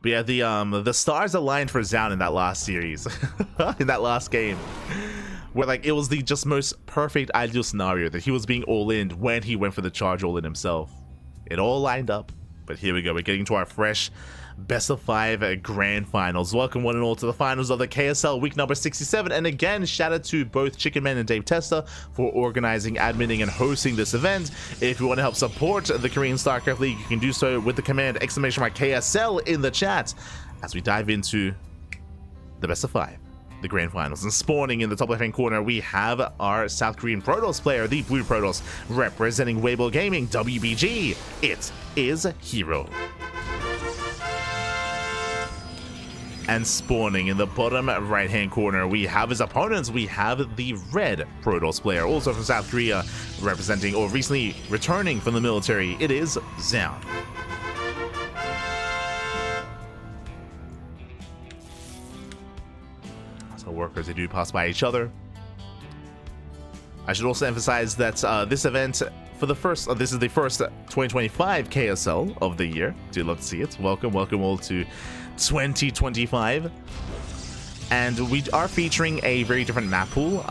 But yeah, the stars aligned for Zoun in that last series, in that last game, where like it was the just most perfect ideal scenario that he was being all in when he went for the charge all in himself. It all lined up, but here we go. We're getting to our fresh best of 5 grand finals. Welcome one and all to the finals of the KSL week number 67. And again, shout out to both Chicken Man and Dave Testa for organizing, adminning, and hosting this event. If you want to help support the Korean StarCraft League, you can do so with the command !KSL in the chat as we dive into the best of 5, the grand finals. And spawning in the top left hand corner, we have our South Korean Protoss player, the Blue Protoss, representing Weibo Gaming, WBG. It is herO. And spawning in the bottom right hand corner, we have his opponents. We have the red Protoss player, also from South Korea, representing or recently returning from the military. It is Zoun. So workers, they do pass by each other. I should also emphasize that this event for the first, this is the first 2025 KSL of the year. Do love to see it. Welcome all to 2025. And we are featuring a very different map pool.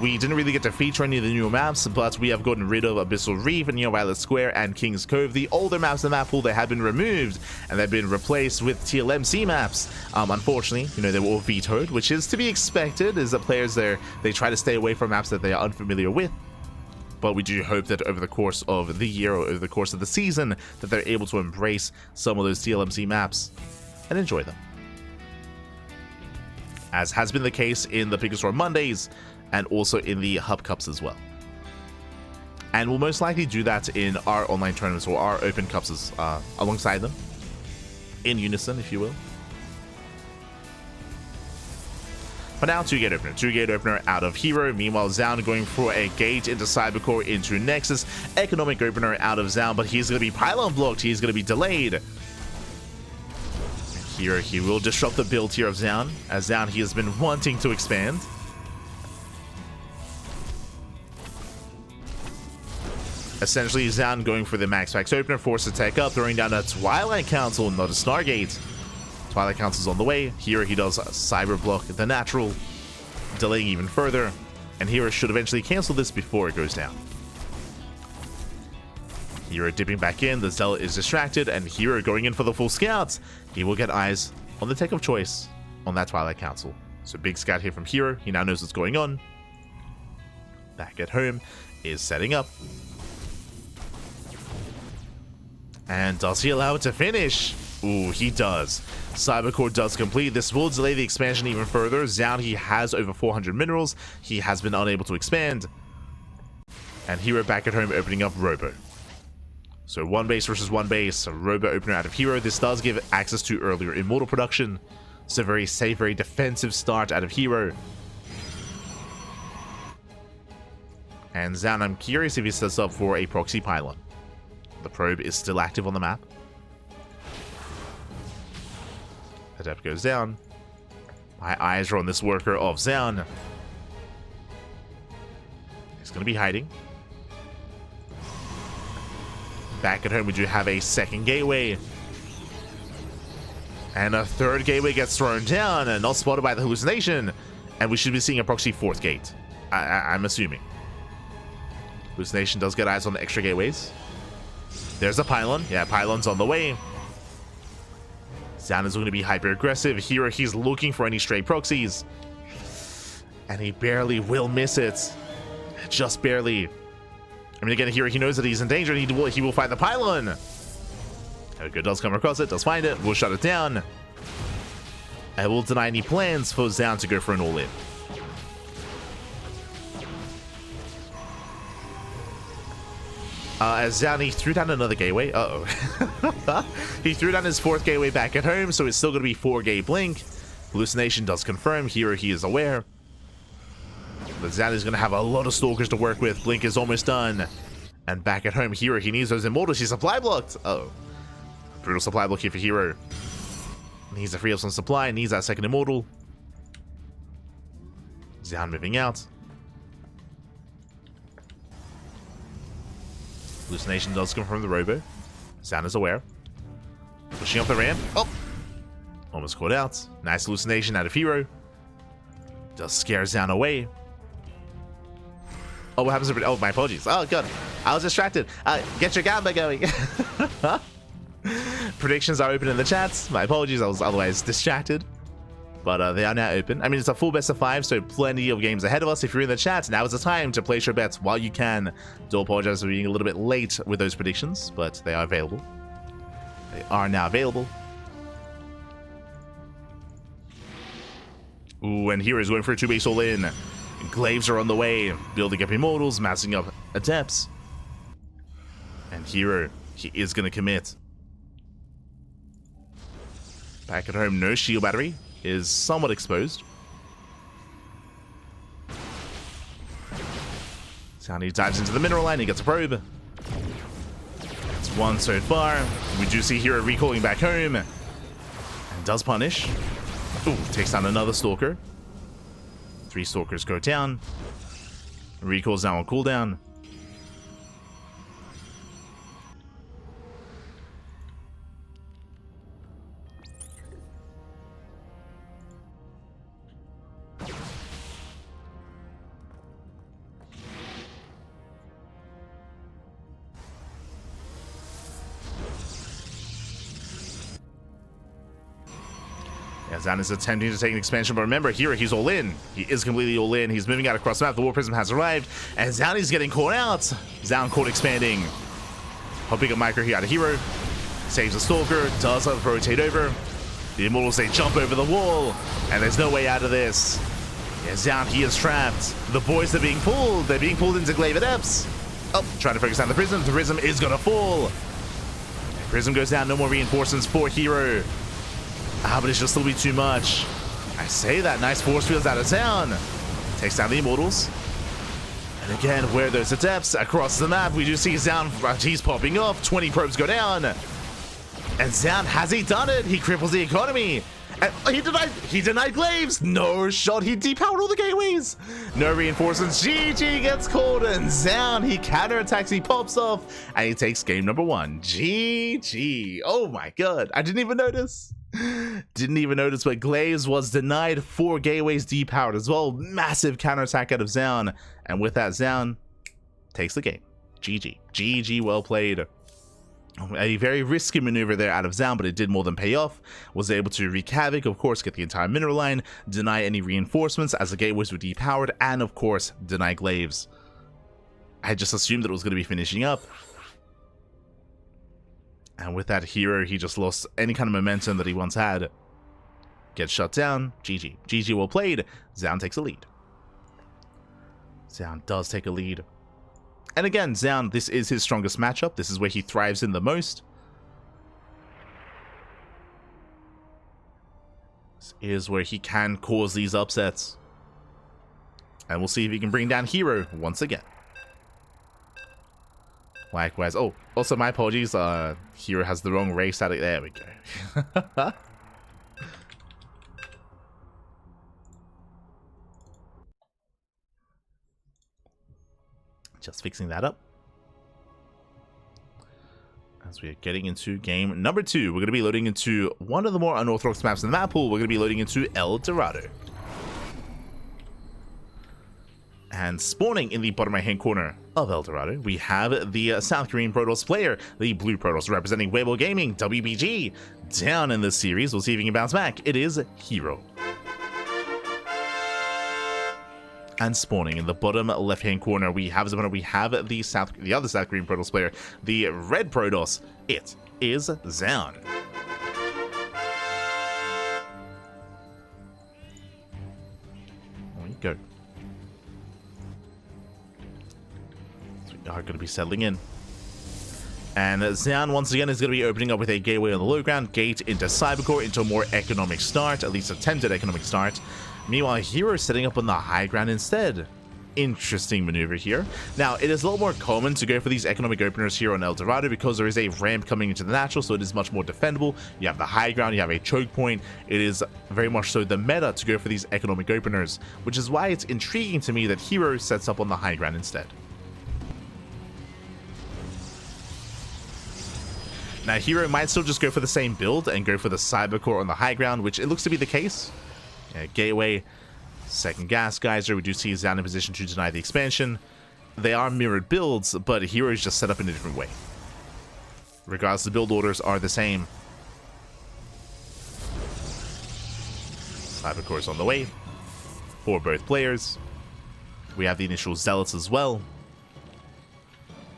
We didn't really get to feature any of the newer maps, but we have gotten rid of Abyssal Reef, Neo Violet Square, and King's Cove. The older maps in the map pool, they have been removed, and they've been replaced with TLMC maps. Unfortunately, you know, they were all vetoed, which is to be expected, is that players there, they try to stay away from maps that they are unfamiliar with. But we do hope that over the course of the year, or over the course of the season, that they're able to embrace some of those TLMC maps and enjoy them, as has been the case in the Biggest Roar Mondays and also in the Hub Cups as well. And we'll most likely do that in our online tournaments or our open cups alongside them, in unison, if you will. For now, 2-gate opener. 2-gate opener out of herO. Meanwhile, Zoun going for a gate into Cybercore into Nexus. Economic opener out of Zoun, but he's going to be pylon blocked. He's going to be delayed. Here, he will disrupt the build here of Zoun, as Zoun, he has been wanting to expand. Essentially, Zoun going for the max opener, force attack up, throwing down a Twilight Council, not a Stargate. Twilight Council's on the way. Here he does cyber block the natural, delaying even further, and herO should eventually cancel this before it goes down. herO dipping back in, the Zealot is distracted, and herO going in for the full scouts. He will get eyes on the tech of choice on that Twilight Council. So big scout here from herO. He now knows what's going on. Back at home is setting up. And does he allow it to finish? Ooh, he does. Cybercore does complete. This will delay the expansion even further. Zoun, he has over 400 minerals. He has been unable to expand. And herO back at home opening up Robo. So 1 base versus 1 base, a Robo opener out of herO. This does give access to earlier Immortal production. So very safe, very defensive start out of herO. And Zoun, I'm curious if he sets up for a proxy pylon. The probe is still active on the map. Adept goes down. My eyes are on this worker of Zoun. He's going to be hiding. Back at home, we do have a second gateway. And a third gateway gets thrown down and not spotted by the hallucination. And we should be seeing a proxy 4th gate. I'm assuming. Hallucination does get eyes on the extra gateways. There's a pylon. Yeah, pylon's on the way. Zoun is going to be hyper aggressive. Here, he's looking for any stray proxies. And he barely will miss it. Just barely. I mean, again, here he knows that he's in danger, and he will find the pylon. Okay, does come across it, does find it, will shut it down. I will deny any plans for Zoun to go for an all-in. As Zoun, he threw down another gateway. Uh-oh. He threw down his 4th gateway back at home, so it's still going to be 4-gate blink. Hallucination does confirm. Here he is aware. But Zoun is going to have a lot of stalkers to work with. Blink is almost done. And back at home, herO, he needs those immortals. He's supply blocked. Uh-oh. Brutal supply block here for herO. Needs to free up some supply. Needs that second immortal. Zoun moving out. Hallucination does come from the Robo. Zoun is aware. Pushing up the ramp. Oh! Almost caught out. Nice hallucination out of herO. Does scare Zoun away. Oh, what happens if... Oh, my apologies. Oh, God. I was distracted. Get your gamba going. Predictions are open in the chats. My apologies. I was otherwise distracted. But they are now open. I mean, it's a full best of 5, so plenty of games ahead of us. If you're in the chats, now is the time to place your bets while you can. Do apologize for being a little bit late with those predictions, but they are available. They are now available. Ooh, and herO's going for a 2-base all-in. Glaives are on the way, building up Immortals, massing up Adepts. And herO, he is going to commit. Back at home, no shield battery. Is somewhat exposed. Zoun dives into the mineral line, he gets a probe. That's one so far. We do see herO recalling back home. And does punish. Ooh, takes down another Stalker. 3 Stalkers go down. Recalls now on cooldown. Zoun is attempting to take an expansion, but remember, herO, he's all in. He is completely all in. He's moving out across the map. The War Prism has arrived, and Zoun is getting caught out. Zoun caught expanding. Hopping up micro here out of herO. Saves the Stalker, does rotate over. The Immortals, they jump over the wall, and there's no way out of this. Yeah, Zoun, he is trapped. The boys are being pulled. They're being pulled into Glaive Adepts. Oh, trying to focus down the Prism. The Prism is going to fall. Prism goes down. No more reinforcements for herO. But it's just a little bit too much. I say that. Nice force fields out of Zoun. Takes down the Immortals. And again, where those Adepts across the map, we do see Zoun, he's popping off. 20 probes go down. And Zoun, has he done it? He cripples the economy. And he denied Glaives. No shot. He depowered all the gateways. No reinforcements. GG gets called. And Zoun, he counterattacks. He pops off. And he takes game number 1. GG. Oh my God. I didn't even notice. Didn't even notice, but Glaives was denied. 4 gateways depowered as well. Massive counterattack out of Zoun. And with that, Zoun takes the game. GG. GG, well played. A very risky maneuver there out of Zoun, but it did more than pay off. Was able to wreak havoc, of course, get the entire mineral line, deny any reinforcements as the gateways were depowered, and of course, deny Glaives. I just assumed that it was going to be finishing up. And with that, herO, he just lost any kind of momentum that he once had. Gets shut down. GG. GG, well played. Zoun takes a lead. Zoun does take a lead. And again, Zoun, this is his strongest matchup. This is where he thrives in the most. This is where he can cause these upsets. And we'll see if he can bring down herO once again. Likewise. Oh, also my apologies. herO has the wrong race at it. There we go. Just fixing that up. As we are getting into game number 2, we're going to be loading into one of the more unorthodox maps in the map pool. We're going to be loading into El Dorado. And spawning in the bottom right hand corner of El Dorado, we have the South Korean Protoss player, the Blue Protoss representing Weibo Gaming, WBG. Down in this series, we'll see if he can bounce back. It is herO. And spawning in the bottom left-hand corner, we have the other South Korean Protoss player, the Red Protoss. It is Zoun. There we go. So we are going to be settling in. And Zoun, once again, is going to be opening up with a gateway on the low ground, gate into Cybercore, into a more economic start, at least attempted economic start. Meanwhile, herO is setting up on the high ground instead. Interesting maneuver here. Now, it is a lot more common to go for these economic openers here on El Dorado because there is a ramp coming into the natural, so it is much more defendable. You have the high ground, you have a choke point. It is very much so the meta to go for these economic openers, which is why it's intriguing to me that herO sets up on the high ground instead. Now, herO might still just go for the same build and go for the Cybercore on the high ground, which it looks to be the case. Yeah, Gateway, second Gas Geyser. We do see Zoun in position to deny the expansion. They are mirrored builds, but herO is just set up in a different way. Regardless, the build orders are the same. Cybercore is on the way for both players. We have the initial Zealots as well.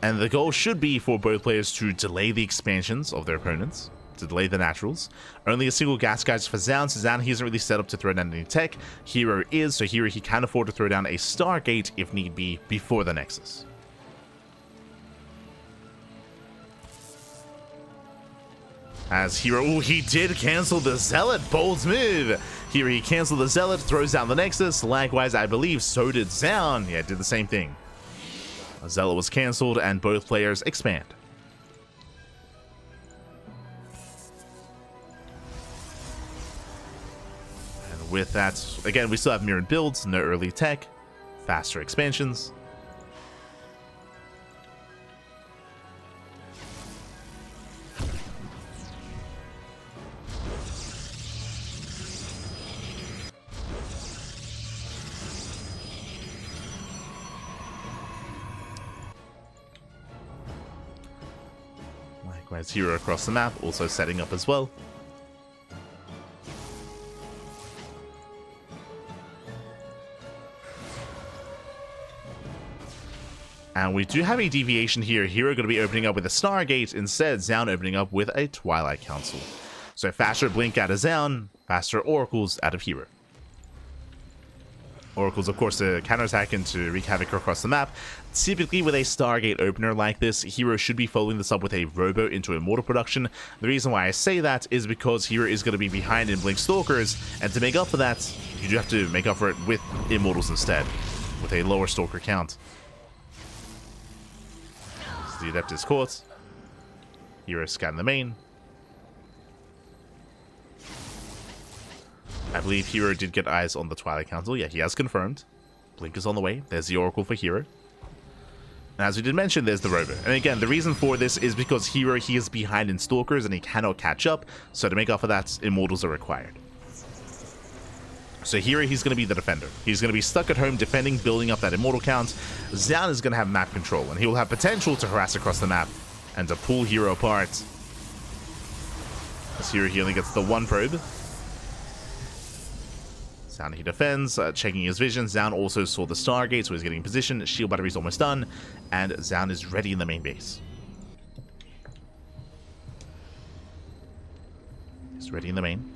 And the goal should be for both players to delay the expansions of their opponents, to delay the naturals. Only a single Gas Geyser for Zoun, so Zoun, he isn't really set up to throw down any tech. herO is, so herO, he can afford to throw down a Stargate if need be before the Nexus. As herO, he did cancel the Zealot, bold move. herO, he canceled the Zealot, throws down the Nexus. Likewise, I believe, so did Zoun. Yeah, did the same thing. A Zealot was cancelled, and both players expand. And with that, again, we still have mirrored builds, no early tech, faster expansions. Likewise, herO across the map, also setting up as well. And we do have a deviation here. herO going to be opening up with a Stargate. Instead, Zoun opening up with a Twilight Council. So faster Blink out of Zoun, faster Oracles out of herO. Oracles, of course, to counterattack and to wreak havoc across the map. Typically, with a Stargate opener like this, herO should be following this up with a Robo into Immortal production. The reason why I say that is because herO is going to be behind in Blink Stalkers, and to make up for that, you do have to make up for it with Immortals instead, with a lower Stalker count. This is the Adeptus Court. herO scan the main. I believe herO did get eyes on the Twilight Council. Yeah, he has confirmed. Blink is on the way. There's the Oracle for herO. And as we did mention, there's the Robo. And again, the reason for this is because herO, he is behind in Stalkers and he cannot catch up. So to make up for that, Immortals are required. So herO, he's going to be the defender. He's going to be stuck at home defending, building up that Immortal count. Zoun is going to have map control, and he will have potential to harass across the map and to pull herO apart. As herO, he only gets the one probe. Zoun, he defends, checking his vision. Zoun also saw the Stargate, so he's getting in position. Shield battery's almost done, and Zoun is ready in the main base. He's ready in the main.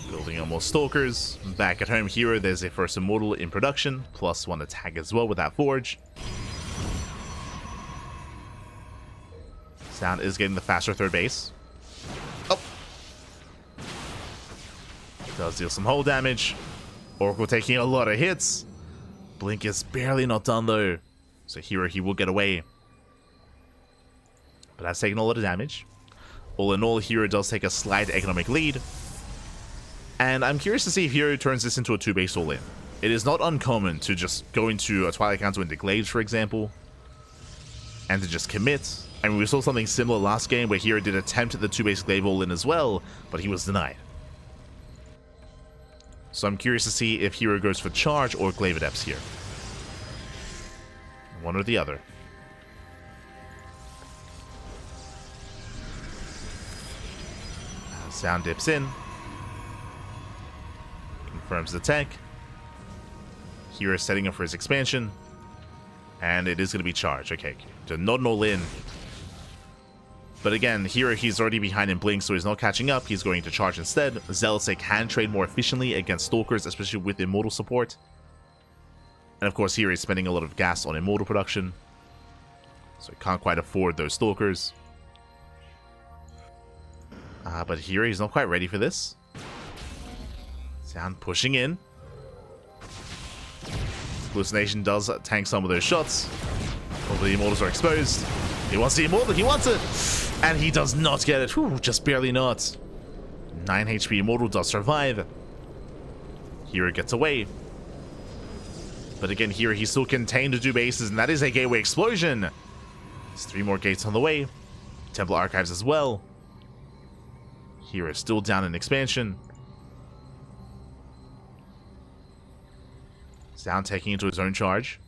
Building on more Stalkers. Back at home, herO, there's a first Immortal in production, plus one attack as well with that Forge. Zoun is getting the faster third base. Oh! Does deal some hull damage. Oracle taking a lot of hits. Blink is barely not done though. So herO, he will get away. But that's taking a lot of damage. All in all, herO does take a slight economic lead. And I'm curious to see if herO turns this into a 2-base all-in. It is not uncommon to just go into a Twilight Council into Glaives, for example, and to just commit. I mean, we saw something similar last game where herO did attempt the 2-base Glaive all-in as well, but he was denied. So I'm curious to see if herO goes for Charge or Glaive Adepts here. One or the other. Zoun dips in. Confirms the tech. herO setting up for his expansion. And it is going to be Charge. Okay, so not an all-in. But again, herO, he's already behind in Blink, so he's not catching up. He's going to Charge instead. Zealots can trade more efficiently against Stalkers, especially with Immortal support. And of course, herO is spending a lot of gas on Immortal production. So he can't quite afford those Stalkers. But herO, he's not quite ready for this. Zoun pushing in. Hallucination does tank some of those shots. All the immortals are exposed. He wants the immortal. He wants it. And he does not get it. Whew, just barely not. 9 HP immortal does survive. herO gets away. But again, here he's still contained to 2 bases, and that is a gateway explosion. There's 3 more gates on the way. Temple Archives as well. herO is still down in expansion. Zoun taking into his own charge.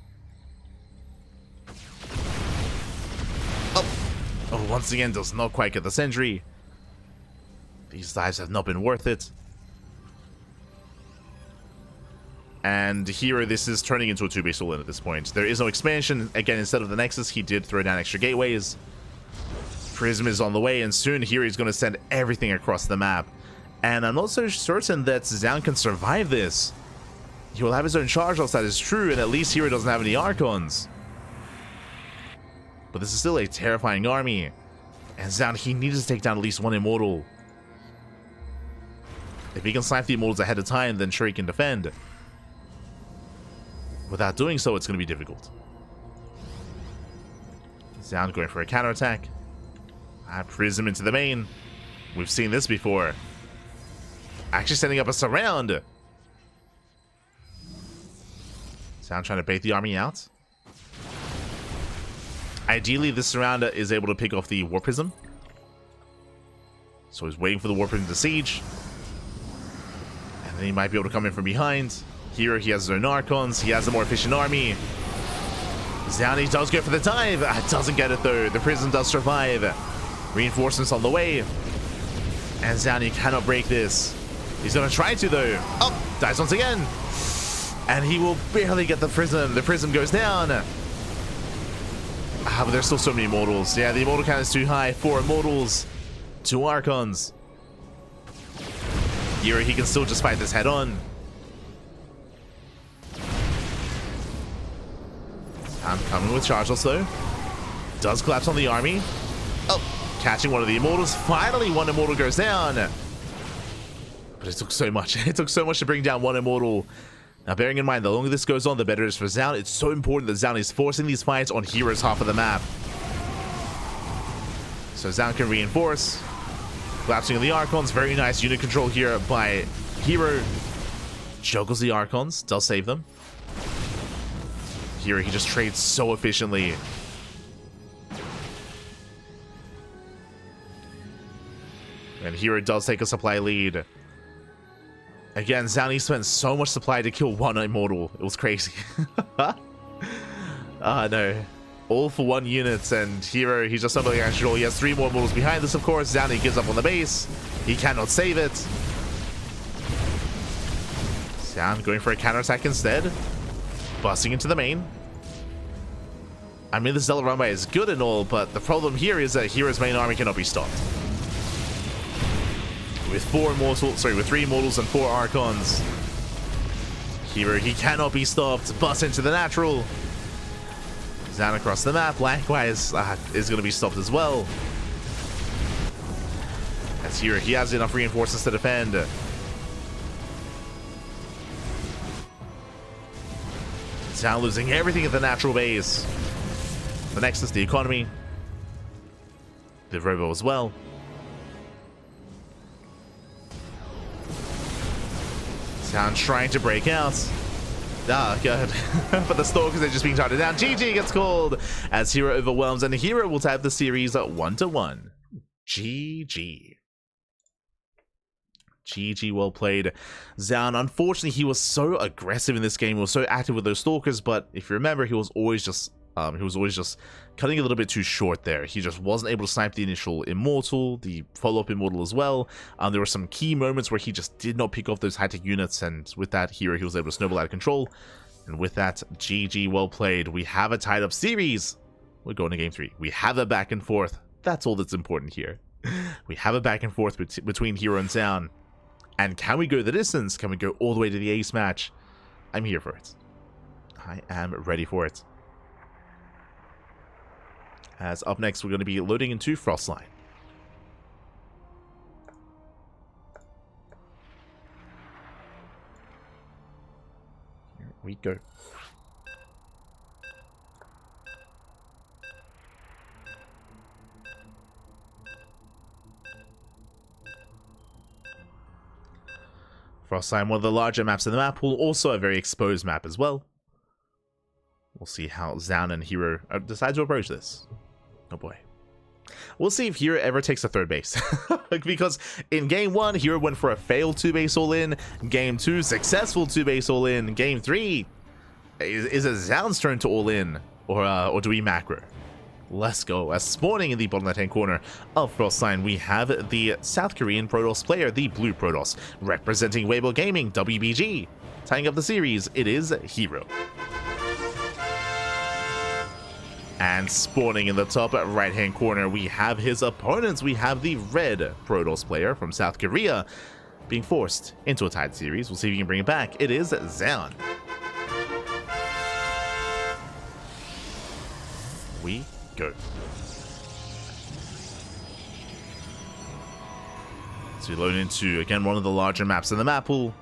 Oh, once again, does not quite get the sentry. These dives have not been worth it. And herO, this is turning into a 2-base all-in at this point. There is no expansion. Again, instead of the Nexus, he did throw down extra gateways. Prism is on the way, and soon herO is going to send everything across the map. And I'm not so certain that Zoun can survive this. He will have his own charge loss, that is true, and at least herO doesn't have any Archons. But this is still a terrifying army. And Zoun, he needs to take down at least 1 Immortal. If he can snipe the Immortals ahead of time, then sure he can defend. Without doing so, it's going to be difficult. Zoun going for a counterattack. Prism into the main. We've seen this before. Actually setting up a surround. Zoun trying to bait the army out. Ideally, this surround is able to pick off the War Prism. So he's waiting for the War Prism to siege. And then he might be able to come in from behind. Here, he has his own Archons. He has a more efficient army. Zoun, he does go for the dive. Doesn't get it, though. The Prism does survive. Reinforcements on the way. And Zoun, he cannot break this. He's going to try to, though. Oh, dies once again. And he will barely get the Prism. The Prism goes down. But there's still so many Immortals. Yeah, the Immortal count is too high. 4 Immortals. 2 Archons. herO, he can still just fight this head on. I'm coming with chargeless though. Does collapse on the army. Oh, catching one of the Immortals. Finally, 1 Immortal goes down. But it took so much. It took so much to bring down 1 Immortal. Now, bearing in mind, the longer this goes on, the better it is for Zoun. It's so important that Zoun is forcing these fights on herO's half of the map. So Zoun can reinforce. Collapsing of the Archons. Very nice unit control here by herO. Juggles the Archons. Does save them. herO, he just trades so efficiently. And herO does take a supply lead. Again, Zoun, he spent so much supply to kill 1 Immortal. It was crazy. No. All for 1 unit, and herO, he's just not really actual. He has 3 more Immortals behind this, of course. Zoun, he gives up on the base. He cannot save it. Zoun going for a counterattack instead. Busting into the main. I mean, this Zealot run by is good and all, but the problem here is that herO's main army cannot be stopped. With 3 Immortals and 4 Archons. herO, he cannot be stopped. Bust into the natural. Zoun across the map, likewise, is going to be stopped as well. As herO, he has enough reinforcements to defend. Zoun losing everything at the natural base. The Nexus, the economy. The Robo as well. Zoun trying to break out. Good. But the Stalkers are just being targeted down. GG gets called as herO overwhelms, and herO will tie up the series at 1-1. GG. GG, well played. Zoun, unfortunately, he was so aggressive in this game. He was so active with those Stalkers, but if you remember, he was always just cutting a little bit too short there. He just wasn't able to snipe the initial Immortal, the follow-up Immortal as well. There were some key moments where he just did not pick off those high-tech units, and with that, herO, he was able to snowball out of control. And with that, GG, well played. We have a tied-up series. We're going to Game 3. We have a back and forth. That's all that's important here. We have a back and forth between herO and Zoun. And can we go the distance? Can we go all the way to the ace match? I'm here for it. I am ready for it. As up next, we're going to be loading into Frostline. Here we go. Frostline, one of the larger maps in the map pool, also a very exposed map as well. We'll see how Zoun and herO decide to approach this. Oh boy. We'll see if herO ever takes a third base. Because in game 1, herO went for a failed 2-base all-in. Game 2, successful 2-base all-in. Game 3, is it Zoun's turn to all-in? Or do we macro? Let's go. As spawning in the bottom left-hand corner of Frostline, we have the South Korean Protoss player, the Blue Protoss, representing Weibo Gaming, WBG. Tying up the series, it is herO. And spawning in the top right-hand corner, we have his opponents. We have the red Protoss player from South Korea being forced into a tied series. We'll see if he can bring it back. It is Zoun. We go. So we load into, again, one of the larger maps in the map pool.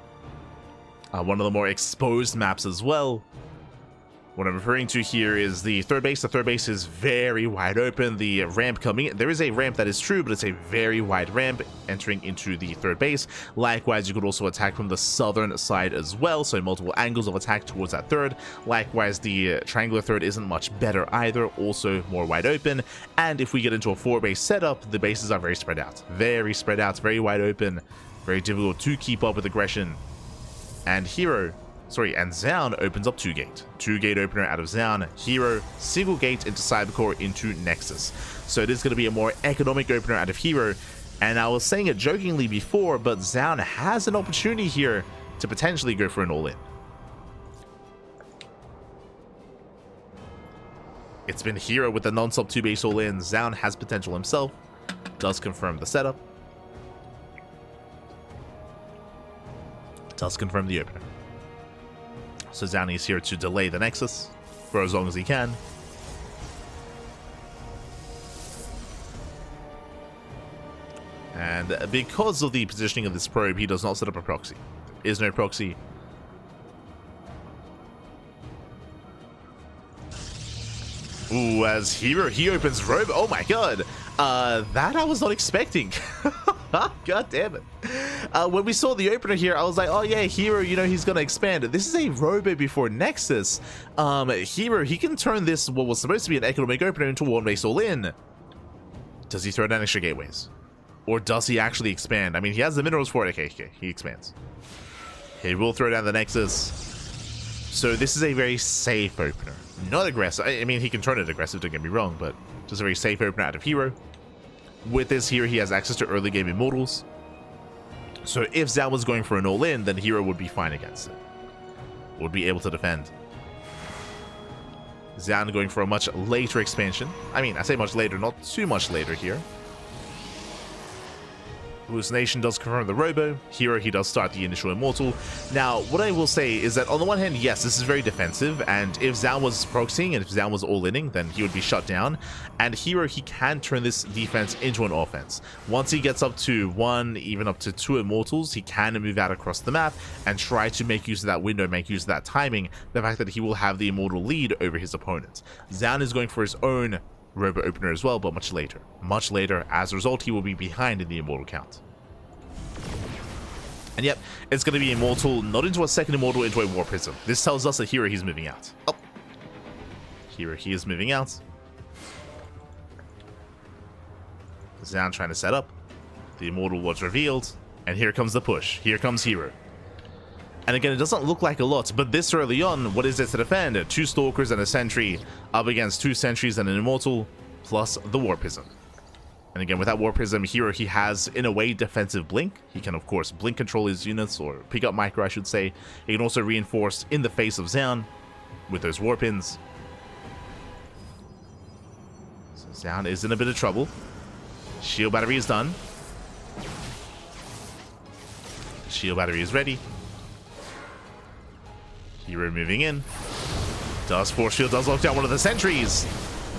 One of the more exposed maps as well. What I'm referring to here is the third base. The third base is very wide open. The ramp coming in, there is a ramp that is true, but it's a very wide ramp entering into the third base. Likewise, you could also attack from the southern side as well, so multiple angles of attack towards that third. Likewise, the triangular third isn't much better either, also more wide open. And if we get into a 4-base setup, the bases are very spread out, very wide open, very difficult to keep up with aggression. And and Zoun opens up 2-gate. 2-gate opener out of Zoun. herO, single gate into Cybercore into Nexus. So it is going to be a more economic opener out of herO. And I was saying it jokingly before, but Zoun has an opportunity here to potentially go for an all-in. It's been herO with the non-stop 2-base all-in. Zoun has potential himself. Does confirm the setup. Does confirm the opener. So Zoun is here to delay the Nexus for as long as he can. And because of the positioning of this probe, he does not set up a proxy. There is no proxy. Ooh, as herO, he opens robe. Oh my god. That I was not expecting. God damn it. When we saw the opener here, I was like, oh yeah, herO, you know, he's gonna expand. This is a robo before Nexus. herO, he can turn this, what was supposed to be an economic opener, into a 1-base all-in. Does he throw down extra gateways? Or does he actually expand? I mean, he has the minerals for it. Okay, he expands. He will throw down the Nexus. So this is a very safe opener. Not aggressive. I mean, he can turn it aggressive, don't get me wrong, but just a very safe opener out of herO. With this here, he has access to early game immortals. So if Zoun was going for an all-in, then herO would be fine against it. Would be able to defend. Zoun going for a much later expansion. I mean, I say much later, not too much later here. Hallucination does confirm the robo. herO, he does start the initial immortal. Now, what I will say is that on the one hand, yes, this is very defensive, and if Zoun was proxying and if Zoun was all-inning, then he would be shut down. And herO, he can turn this defense into an offense. Once he gets up to 1, even up to 2 immortals, he can move out across the map and try to make use of that window, make use of that timing, the fact that he will have the immortal lead over his opponent. Zoun is going for his own robo opener as well, but much later. Much later. As a result, he will be behind in the immortal count. And yep, it's going to be immortal, not into a second immortal, into a war prism. This tells us that herO, he's moving out. Oh. herO, he is moving out. Zoun trying to set up. The immortal was revealed. And here comes the push. Here comes herO. And again, it doesn't look like a lot, but this early on, what is it to defend? 2 Stalkers and a Sentry up against 2 Sentries and an Immortal, plus the War Prism. And again, with that War Prism, herO, he has, in a way, defensive blink. He can, of course, blink control his units, or pick up micro, I should say. He can also reinforce in the face of Zoun with those War Pins. So Zoun is in a bit of trouble. Shield Battery is done. Shield Battery is ready. herO moving in. Does force field, does lock down one of the sentries.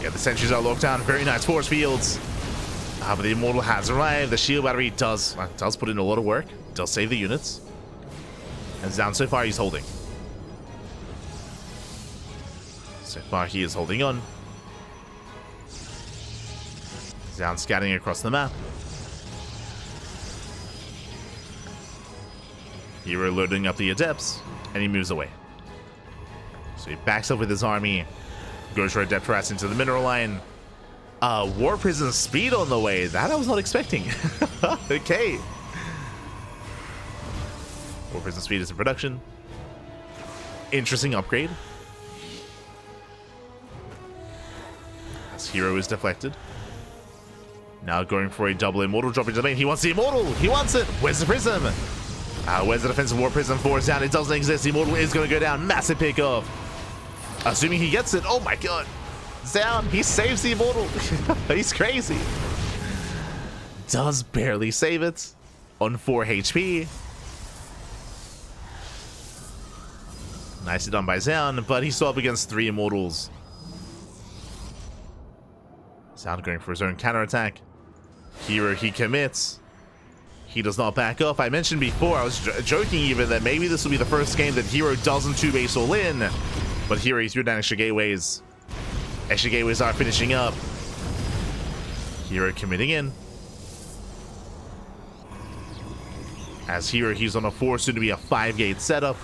Yeah, the sentries are locked down. Very nice force fields. But the immortal has arrived. The shield battery does put in a lot of work. Does save the units. And Zoun, so far, he's holding. So far, he is holding on. Zoun scouting across the map. herO loading up the adepts, and he moves away. So he backs up with his army, goes for adept harass into the mineral line. War Prison speed on the way. That I was not expecting. Okay. War Prison speed is in production. Interesting upgrade. As herO is deflected. Now going for a double immortal drop into the main. He wants the immortal. He wants it. Where's the prism? Where's the defensive War Prism for Zoun? It doesn't exist. The immortal is going to go down. Massive pick off. Assuming he gets it. Oh my god. Zoun, he saves the immortal. He's crazy. Does barely save it on 4 HP. Nicely done by Zoun, but he's still up against 3 immortals. Zoun going for his own counterattack. herO, he commits. He does not back off. I mentioned before, I was joking even, that maybe this will be the first game that herO doesn't 2-base all in. But here he threw down extra gateways. Extra gateways are finishing up. herO committing in. As herO, he's on a 4, soon to be a 5-gate setup.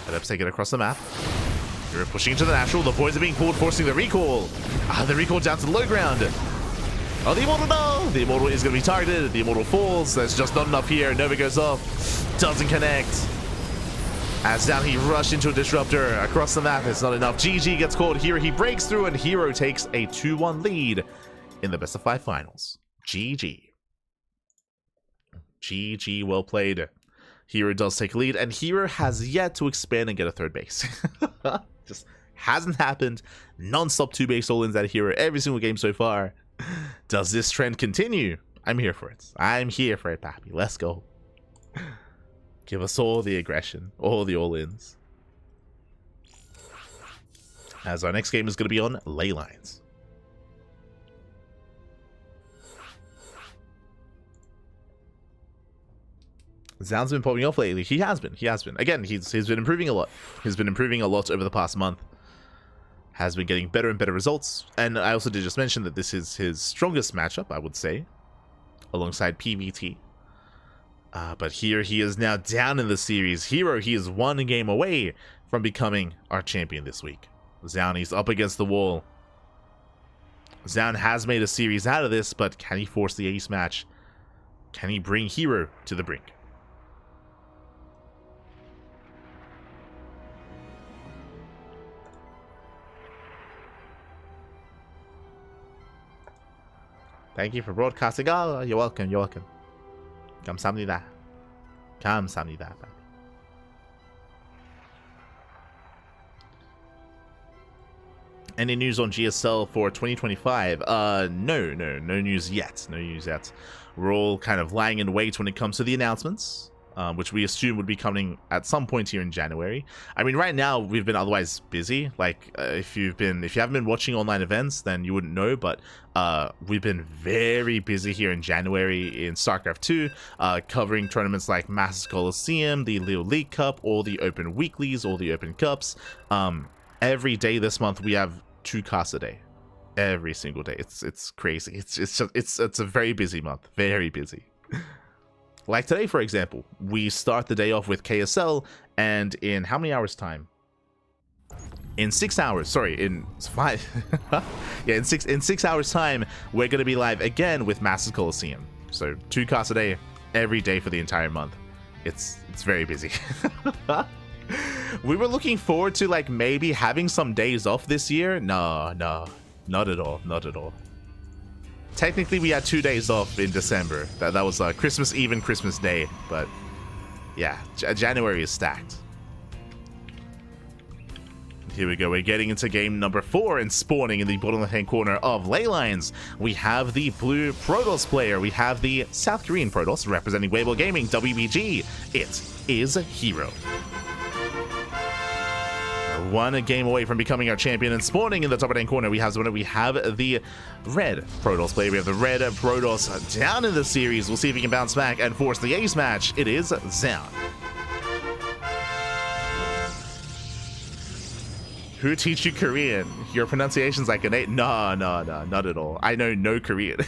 Adepts take it across the map. herO pushing into the natural. The boys are being pulled, forcing the recall. The recall down to the low ground. Oh, the immortal, no! The immortal is going to be targeted. The immortal falls. There's just not enough here. Nova goes off. Doesn't connect. As down he rushed into a disruptor across the map. It's not enough. GG gets called here. He breaks through and herO takes a 2-1 lead in the best of 5 finals. GG. GG, well played. herO does take a lead, and herO has yet to expand and get a 3rd base. Just hasn't happened. Non-stop 2-base all-ins out of herO every single game so far. Does this trend continue? I'm here for it. I'm here for it, Pappy. Let's go. Give us all the aggression, all the all-ins. As our next game is going to be on Ley Lines. Zoun's been popping off lately. He has been. Again, he's been improving a lot. He's been improving a lot over the past month. Has been getting better and better results. And I also did just mention that this is his strongest matchup, I would say, alongside PvT. But here he is now down in the series. herO, he is 1 game away from becoming our champion this week. Zoun, he's up against the wall. Zoun has made a series out of this, but can he force the ace match? Can he bring herO to the brink? Thank you for broadcasting. Oh, you're welcome. You're welcome. 감사합니다. 감사합니다. Any news on GSL for 2025? No news yet. No news yet. We're all kind of lying in wait when it comes to the announcements, which we assume would be coming at some point here in January. I mean, right now we've been otherwise busy. Like, if you haven't been watching online events, then you wouldn't know. But we've been very busy here in January in StarCraft 2, covering tournaments like Masters Coliseum, the Little League Cup, all the Open Weeklies, all the Open Cups. Every day this month we have 2 casts a day. Every single day. It's crazy. It's a very busy month. Very busy. Like today, for example, we start the day off with KSL, and in how many hours time? In 6 hours, sorry, in 5. Yeah, in 6 hours time, we're going to be live again with Masters Coliseum. So 2 casts a day, every day for the entire month. It's very busy. We were looking forward to like maybe having some days off this year. No, not at all, not at all. Technically, we had 2 days off in December. That was Christmas Eve and Christmas Day. But yeah, January is stacked. Here we go. We're getting into game number 4 and spawning in the bottom left-hand corner of Ley Lines. We have the blue Protoss player. We have the South Korean Protoss representing Weibo Gaming, WBG. It is herO. 1 game away from becoming our champion, and spawning in the top right-hand corner, we have the red Protoss player. We have the red Protoss down in the series. We'll see if he can bounce back and force the ace match. It is Zoun. Who teach you Korean? Your pronunciation's like an 8. No, not at all. I know no Korean.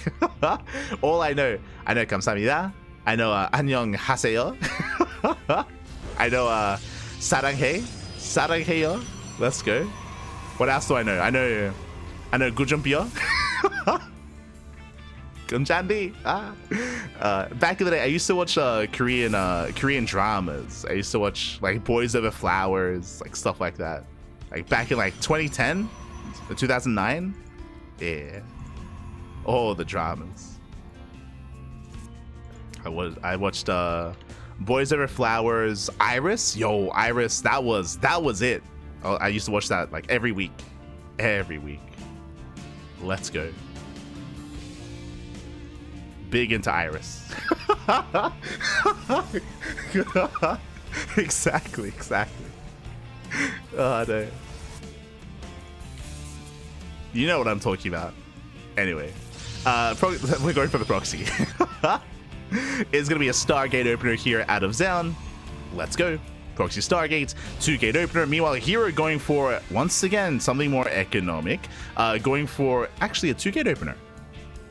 All I know 감사합니다. I know 안녕하세요. I know Saranghae. Saranghae. Let's go. What else do I know? I know Gujumpia. Gunjandi. Back in the day, I used to watch Korean dramas. I used to watch like Boys Over Flowers, like stuff like that. Like back in like 2010, 2009. Yeah. Oh, the dramas. I watched Boys Over Flowers, Iris. Yo, Iris, that was it. Oh, I used to watch that like every week. Let's go. Big into Iris. Exactly. Oh no. You know what I'm talking about. Anyway, we're going for the proxy. It's gonna be a Stargate opener here out of Zoun. Let's go. Proxy Stargate, 2-gate opener. Meanwhile, herO going for, once again, something more economic. Going for, actually, a 2-gate opener.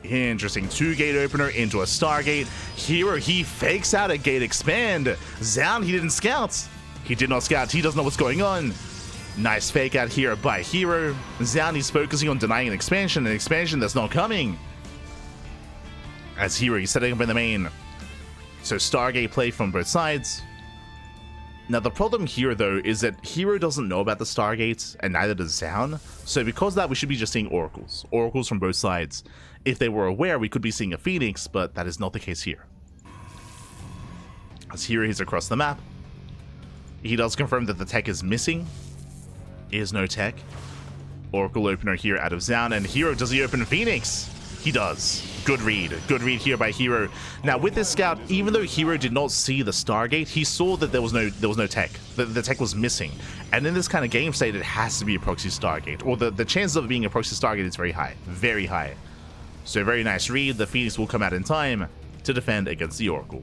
Interesting. 2-gate opener into a Stargate. herO, he fakes out a gate expand. Zoun, he didn't scout. He did not scout. He doesn't know what's going on. Nice fake out here by herO. Zoun, he's focusing on denying an expansion that's not coming. As herO, he's setting up in the main. So Stargate play from both sides. Now the problem here though is that herO doesn't know about the Stargates and neither does Zoun. So because of that, we should be just seeing oracles. Oracles from both sides. If they were aware, we could be seeing a Phoenix, but that is not the case here. As herO is across the map. He does confirm that the tech is missing. Is no tech. Oracle opener here out of Zoun, and herO, does he open Phoenix? He does. Good read here by herO. Now with this scout, even though herO did not see the Stargate, he saw that there was no tech. The tech was missing. And in this kind of game state, it has to be a proxy Stargate. Or the chances of it being a proxy Stargate is very high. Very high. So very nice read. The Phoenix will come out in time to defend against the Oracle.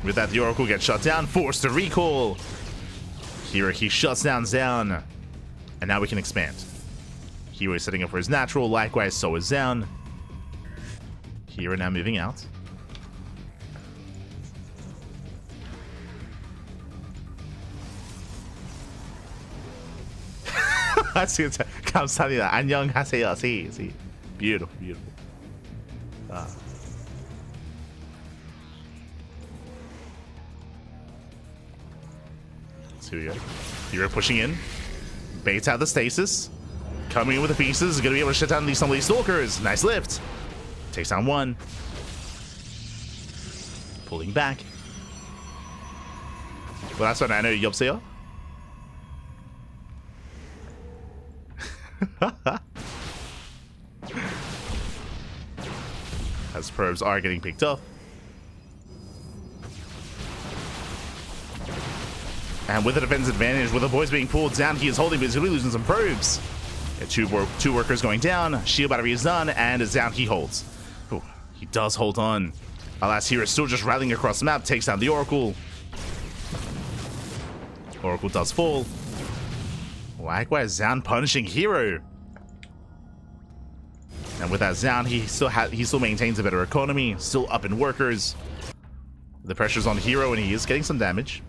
With that, the Oracle gets shut down, forced to recall. herO, he shuts down Zoun. And now we can expand. herO is setting up for his natural, likewise so is Zoun. herO now moving out. 감사합니다. 안녕하세요. See. Beautiful. So here we go. herO pushing in. Baits out the stasis. Coming in with the pieces, is going to be able to shut down some of these stalkers. Nice lift. Takes down one. Pulling back. Well, that's what I know. Yopseo. As probes are getting picked up. And with a defense advantage, with the boys being pulled down, he is holding, but he's going to be losing some probes. Two workers going down. Shield battery is done, and is down. He holds. Ooh, he does hold on. Alas, here is still just rallying across the map. Takes down the Oracle. Oracle does fall. Likewise, Zoun punishing herO. And with that Zoun, he still maintains a better economy. Still up in workers. The pressure's on herO, and he is getting some damage.